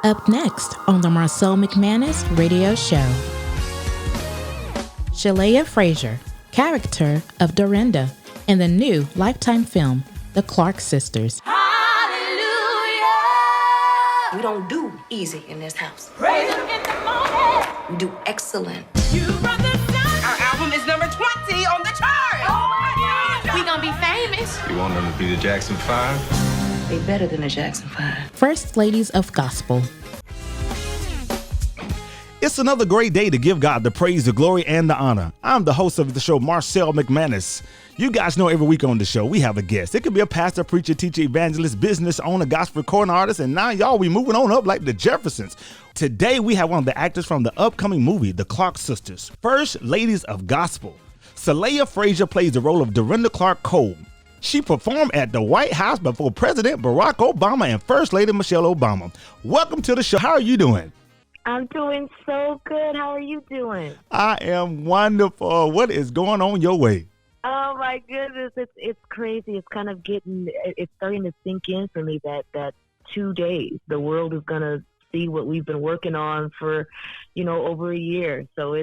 Up next on the Marcel McManus Radio Show, Shelea Frazier, character of Dorinda in the new Lifetime film, The Clark Sisters. Hallelujah! We don't do easy in this house. Praise him in the morning. We do excellent. You brought the sun. Our album is number 20 on the chart. Oh my God! We gonna be famous. You want them to be the Jackson 5? They better than the Jackson 5. First Ladies of Gospel. It's another great day to give God the praise, the glory, and the honor. I'm the host of the show, Marcel McManus. You guys know every week on the show, we have a guest. It could be a pastor, preacher, teacher, evangelist, business owner, gospel recording artist, and now y'all, we moving on up like the Jeffersons. Today, we have one of the actors from the upcoming movie, The Clark Sisters, First Ladies of Gospel. Shelea Frazier plays the role of Dorinda Clark Cole. She performed at the White House before President Barack Obama and First Lady Michelle Obama. Welcome to the show. How are you doing? I'm doing so good. How are you doing? I am wonderful. What is going on your way? Oh my goodness, it's crazy. It's kind of it's starting to sink in for me that 2 days the world is gonna see what we've been working on for, over a year. So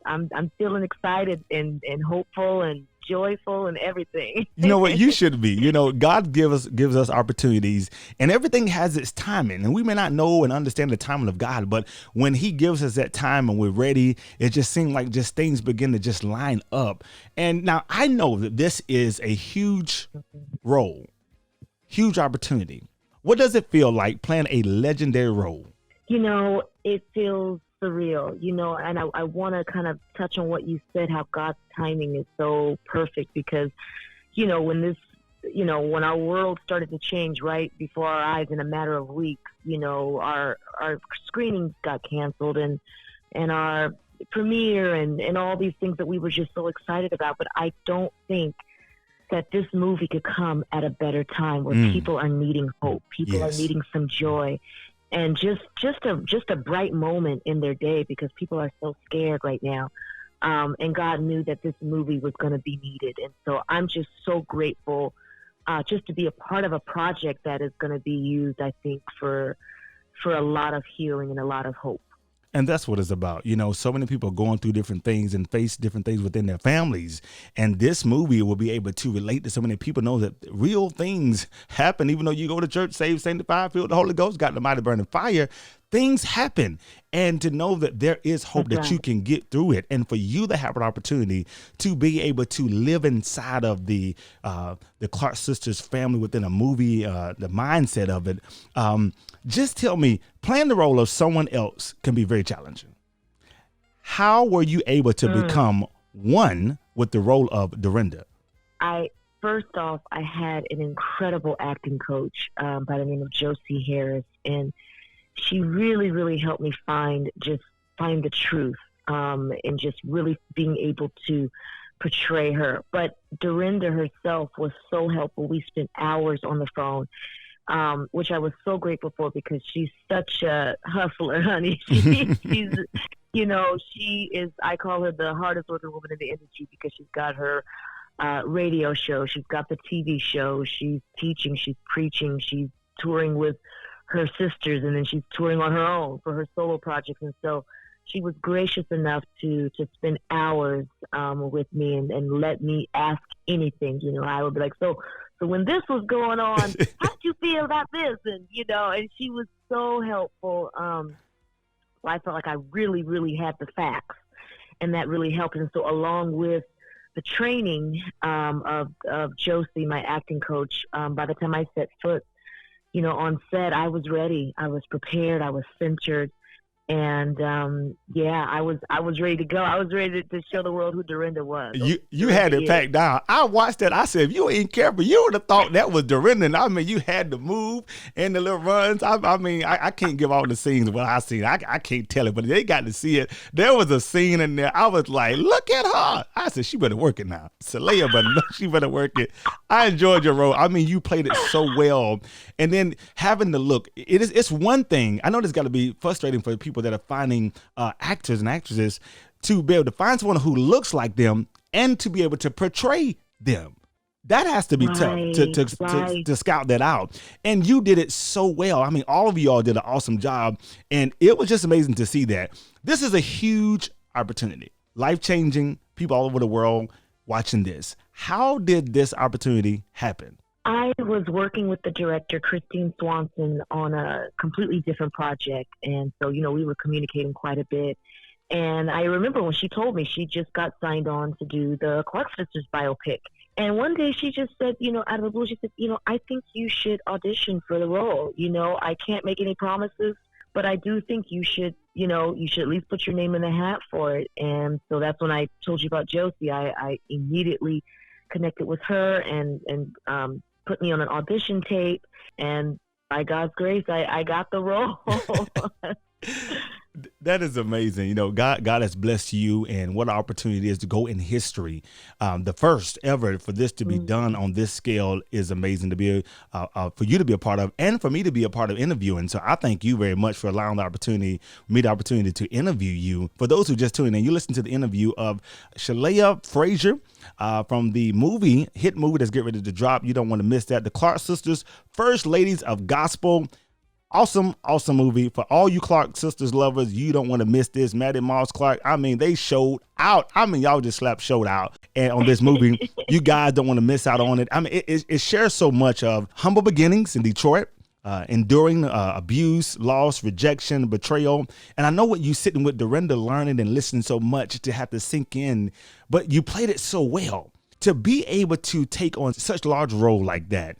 I'm feeling excited and hopeful and joyful and everything. You know what? You should be. God gives us opportunities, and everything has its timing. And we may not know and understand the timing of God, but when He gives us that time and we're ready, it just seems like just things begin to just line up. And now I know that this is a huge role, huge opportunity. What does it feel like playing a legendary role? It feels surreal, and I want to kind of touch on what you said, how God's timing is so perfect because, when our world started to change right before our eyes in a matter of weeks, our screenings got canceled and our premiere and all these things that we were just so excited about. But I don't think that this movie could come at a better time where people are needing hope. People are needing some joy. And just a bright moment in their day because people are so scared right now. And God knew that this movie was going to be needed. And so I'm just so grateful just to be a part of a project that is going to be used, I think, for a lot of healing and a lot of hope. And that's what it's about. So many people are going through different things and face different things within their families. And this movie will be able to relate to so many people, know that real things happen. Even though you go to church, saved, sanctified, filled with the Holy Ghost, got the mighty burning fire, things happen. And to know that there is hope that you can get through it. And for you to have an opportunity to be able to live inside of the Clark Sisters family within a movie, the mindset of it, just tell me, playing the role of someone else can be very challenging. How were you able to become one with the role of Dorinda? First off, I had an incredible acting coach by the name of Josie Harris, and she really, really helped me find the truth and just really being able to portray her. But Dorinda herself was so helpful. We spent hours on the phone. Which I was so grateful for because she's such a hustler, honey. She's, she is, I call her the hardest working woman in the industry because she's got her radio show. She's got the TV show. She's teaching. She's preaching. She's touring with her sisters, and then she's touring on her own for her solo projects. And so she was gracious enough to spend hours with me and let me ask anything. I would be like, so when this was going on, how'd you feel about this? And, and she was so helpful. I felt like I really, really had the facts, and that really helped. And so along with the training of Josie, my acting coach, by the time I set foot, on set, I was ready. I was prepared. I was centered. And I was ready to go. I was ready to show the world who Dorinda was. You had it packed down. I watched that. I said, if you ain't careful, you would have thought that was Dorinda. And I mean, you had to move and the little runs. I can't give all the scenes what I seen. I can't tell it, but they got to see it. There was a scene in there. I was like, look at her. I said, she better work it now. Shelea, but she better work it. I enjoyed your role. I mean, you played it so well. And then having the look, it's one thing. I know this got to be frustrating for people that are finding actors and actresses to be able to find someone who looks like them and to be able to portray them. That has to be tough to scout that out. And you did it so well. I mean, all of you all did an awesome job. And it was just amazing to see that. This is a huge opportunity, life-changing, people all over the world watching this. How did this opportunity happen? I was working with the director, Christine Swanson, on a completely different project. And so, we were communicating quite a bit. And I remember when she told me she just got signed on to do the Clark Sisters biopic. And one day she just said, out of the blue, she said, I think you should audition for the role. I can't make any promises, but I do think you should, you should at least put your name in the hat for it. And so that's when I told you about Josie. I immediately connected with her and put me on an audition tape. And by God's grace, I got the role. That is amazing. God has blessed you, and what an opportunity it is to go in history. The first ever for this to be done on this scale is amazing to be for you to be a part of, and for me to be a part of interviewing. So I thank you very much for allowing the opportunity to interview you. For those who just tuned in, you listen to the interview of Shelea Frazier from the hit movie that's getting ready to drop. You don't want to miss that. The Clark Sisters, First Ladies of Gospel. Awesome movie. For all you Clark Sisters lovers, you don't want to miss this. Maddie Moss Clark, they showed out. Y'all just showed out. And on this movie, you guys don't want to miss out on it. It shares so much of humble beginnings in Detroit, enduring abuse, loss, rejection, betrayal. And I know what you sitting with Dorinda learning and listening so much to have to sink in, but you played it so well. To be able to take on such a large role like that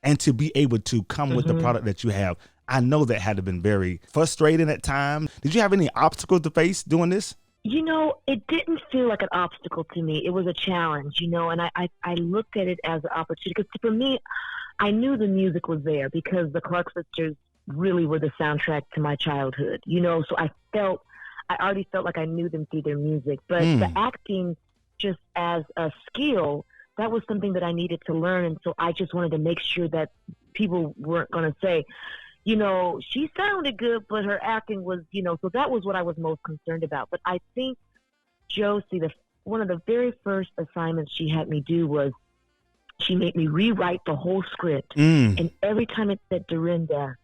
and to be able to come with the product that you have, I know that had to have been very frustrating at times. Did you have any obstacles to face doing this? It didn't feel like an obstacle to me. It was a challenge, and I looked at it as an opportunity. Because for me, I knew the music was there because the Clark Sisters really were the soundtrack to my childhood, So I already felt like I knew them through their music. But the acting, just as a skill, that was something that I needed to learn. And so I just wanted to make sure that people weren't going to say, she sounded good, but her acting was, so that was what I was most concerned about. But I think Josie, one of the very first assignments she had me do was she made me rewrite the whole script. And every time it said Dorinda,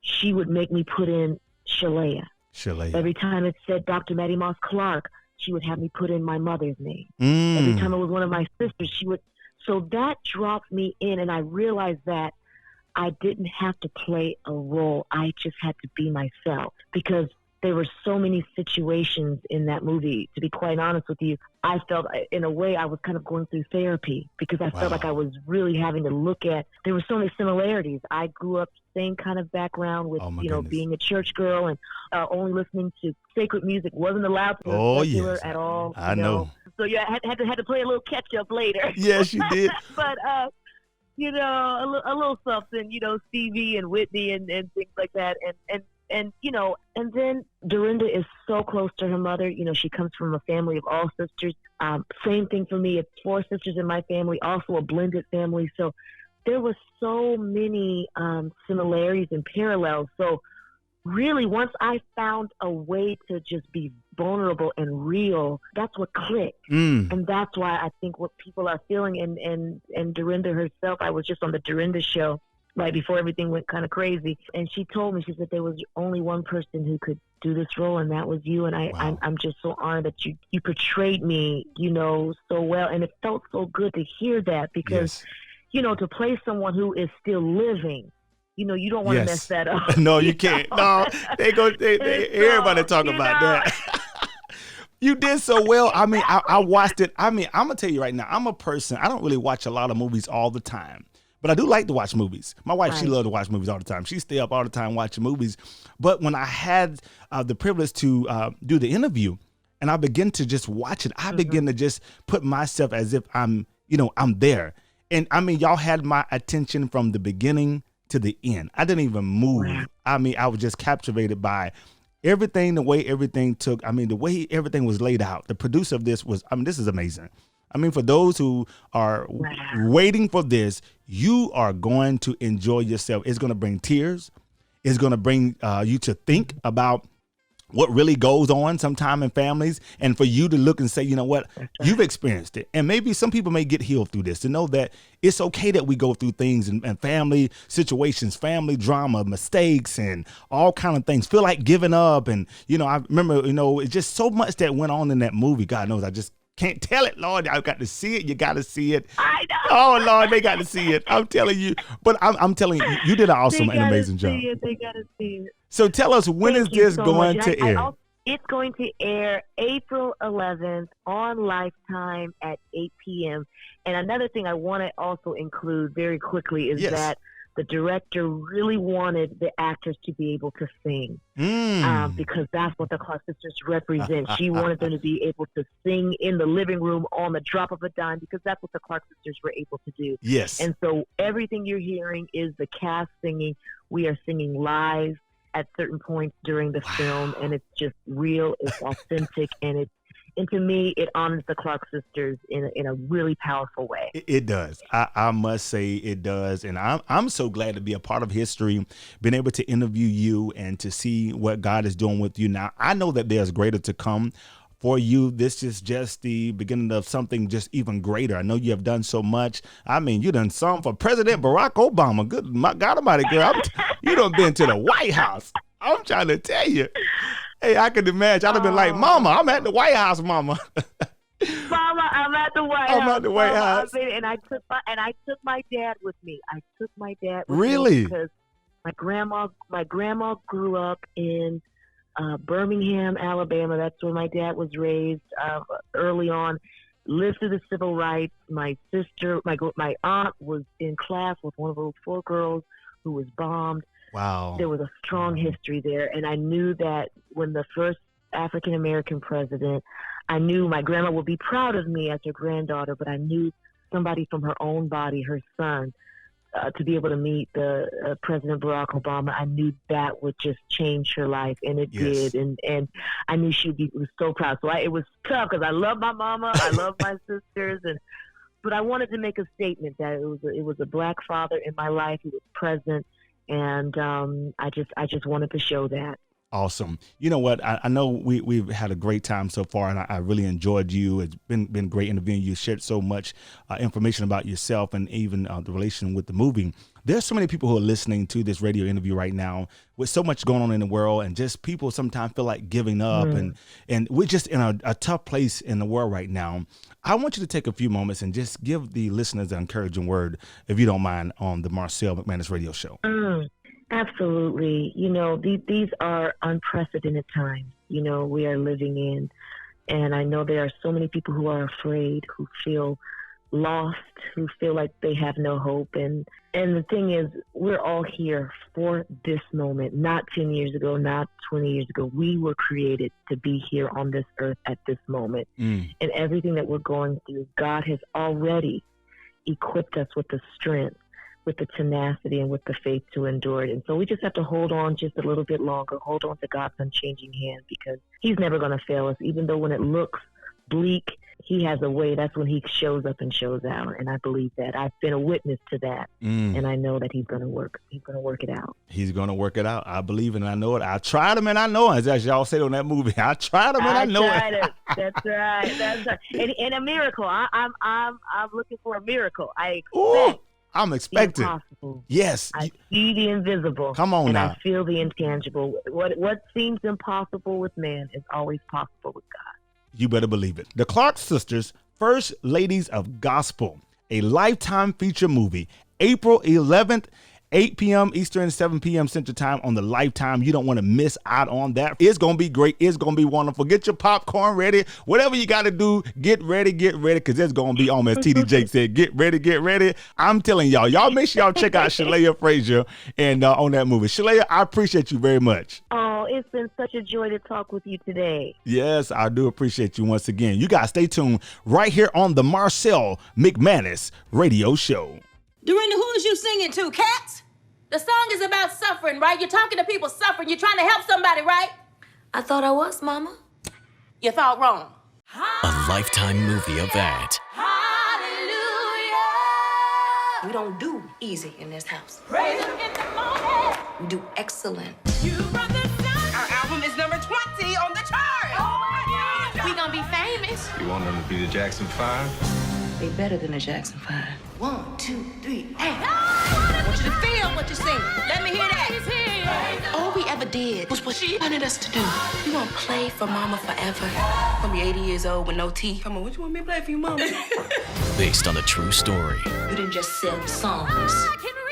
she would make me put in Shelea. Every time it said Dr. Maddie Moss Clark, she would have me put in my mother's name. Every time it was one of my sisters, she would. So that dropped me in, and I realized that I didn't have to play a role. I just had to be myself because there were so many situations in that movie. To be quite honest with you, I felt in a way I was kind of going through therapy because I felt like I was really having to look at, there were so many similarities. I grew up same kind of background with, being a church girl and only listening to sacred music, wasn't allowed to secular at all. I know. So yeah, I had to play a little catch up later. Yes, you did. But, a little something, Stevie and Whitney and things like that. And then Dorinda is so close to her mother. She comes from a family of all sisters. Same thing for me. It's 4 sisters in my family, also a blended family. So there was so many similarities and parallels. So really, once I found a way to just be vulnerable and real, that's what clicked. And that's why I think what people are feeling, and Dorinda herself, I was just on the Dorinda show right before everything went kind of crazy, and she told me, she said there was only one person who could do this role, and that was you. And I'm just so honored that you portrayed me, so well, and it felt so good to hear that because, to play someone who is still living, you don't want to mess that up. No, you can't. No, everybody talk about that. You did so well. I watched it. I'm going to tell you right now, I'm a person, I don't really watch a lot of movies all the time, but I do like to watch movies. My wife, she loves to watch movies all the time. She stay up all the time watching movies. But when I had the privilege to do the interview and I began to just watch it, I began to just put myself as if I'm there. And y'all had my attention from the beginning to the end. I didn't even move. Wow. I was just captivated by everything, the way everything took. The way everything was laid out. The producer of this was, this is amazing. For those who are waiting for this, you are going to enjoy yourself. It's going to bring tears. It's going to bring you to think about what really goes on sometime in families, and for you to look and say, you know what, you've experienced it. And maybe some people may get healed through this, to know that it's okay that we go through things and family situations, family drama, mistakes, and all kind of things, feel like giving up. And, you know, I remember, you know, it's just so much that went on in that movie. God knows, I just can't tell it, Lord. I've got to see it. You got to see it. I know. Oh, Lord, they got to see it. I'm telling you. But I'm telling you, you did an awesome and amazing job. They got to see it. So tell us, when is this going to air? It's going to air April 11th on Lifetime at 8 p.m. And another thing I want to also include very quickly is that the director really wanted the actors to be able to sing because that's what the Clark sisters represent. She wanted them to be able to sing in the living room on the drop of a dime because that's what the Clark sisters were able to do. Yes. And so everything you're hearing is the cast singing. We are singing live at certain points during the film, and it's just real, it's authentic, and to me, it honors the Clark sisters in a really powerful way. It does. I must say it does. And I'm so glad to be a part of history, being able to interview you and to see what God is doing with you. Now, I know that there's greater to come for you. This is just the beginning of something just even greater. I know you have done so much. I mean, you done sung for President Barack Obama. Good, my God Almighty, girl. You done been to the White House. I'm trying to tell you. Hey, I could imagine. I'd have been like, Mama, I'm at the White House, Mama. Mama, I'm at the White House. I'm at the White House. And I took my dad with me. Really? Because my grandma grew up in Birmingham, Alabama. That's where my dad was raised early on. Lived through the civil rights. My sister, my aunt was in class with one of those 4 girls who was bombed. Wow. There was a strong history there. And I knew that when the first African-American president, I knew my grandma would be proud of me as her granddaughter, but I knew somebody from her own body, her son, to be able to meet the President Barack Obama, I knew that would just change her life, and it did. And I knew was so proud. So it was tough because I love my mama, I love my sisters, but I wanted to make a statement that it was a Black father in my life who was present. And I just wanted to show that. Awesome. You know what? I know we've had a great time so far, and I really enjoyed you. It's been great interviewing you. Shared so much information about yourself and even the relation with the movie. There's so many people who are listening to this radio interview right now with so much going on in the world, and just people sometimes feel like giving up, and we're just in a tough place in the world right now. I want you to take a few moments and just give the listeners an encouraging word, if you don't mind, on the Marcel McManus radio show. Absolutely. You know, these are unprecedented times, you know, we are living in. And I know there are so many people who are afraid, who feel lost, who feel like they have no hope. And the thing is, we're all here for this moment, not 10 years ago, not 20 years ago. We were created to be here on this earth at this moment. And everything that we're going through, God has already equipped us with the strength, with the tenacity, and with the faith to endure it. And so we just have to hold on just a little bit longer, hold on to God's unchanging hand, because he's never going to fail us. Even though when it looks bleak, he has a way. That's when he shows up and shows out. And I believe that. I've been a witness to that. And I know that he's going to work it out. He's going to work it out. I believe it and I know it. I tried him and I know it, as y'all said on that movie. I tried him and I know it. That's right. That's right. And a miracle. I'm looking for a miracle. I'm expecting. Impossible. Yes. I see the invisible. Come on now. I feel the intangible. What seems impossible with man is always possible with God. You better believe it. The Clark Sisters, First Ladies of Gospel, a Lifetime feature movie, April 11th, 8 p.m. Eastern, 7 p.m. Central Time on the Lifetime. You don't want to miss out on that. It's going to be great. It's going to be wonderful. Get your popcorn ready. Whatever you got to do, get ready, because it's going to be on, as TD Jake said. Get ready. I'm telling y'all make sure y'all check out Shelea Frazier and on that movie. Shelea, I appreciate you very much. Oh, it's been such a joy to talk with you today. Yes, I do appreciate you once again. You guys stay tuned right here on the Marcel McManus radio show. Dorinda, who is you singing to, Cats? The song is about suffering, right? You're talking to people suffering. You're trying to help somebody, right? I thought I was, Mama. You thought wrong. A Lifetime movie of that. We don't do easy in this house. Praise him in the morning. We do excellent. You brought the sun. Our album is number 20 on the chart. Oh my God. We gonna be famous. You want them to be the Jackson 5? They better than the Jackson 5. 1, 2, 3, hey. I want you to feel what you sing. Let me hear that. All we ever did was what she wanted us to do. We won't play for mama forever. Gonna be 80 years old with no teeth. Come on, what you want me to play for you, mama? Based on a true story You didn't just sell songs.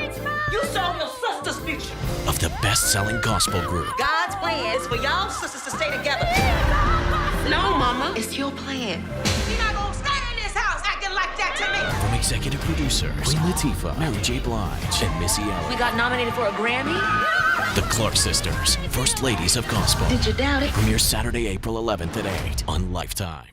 You sold your sister's future. of the best-selling gospel group. God's plan is for y'all sisters to stay together. No, mama. It's your plan. You're not gonna stay in this house acting like that to me. From executive producers Queen Latifah, Mary J. Blige, and Missy We Elliott. got nominated for a Grammy. The Clark Sisters, First Ladies of Gospel. Did you doubt it? Premieres Saturday, April 11th at 8 on Lifetime.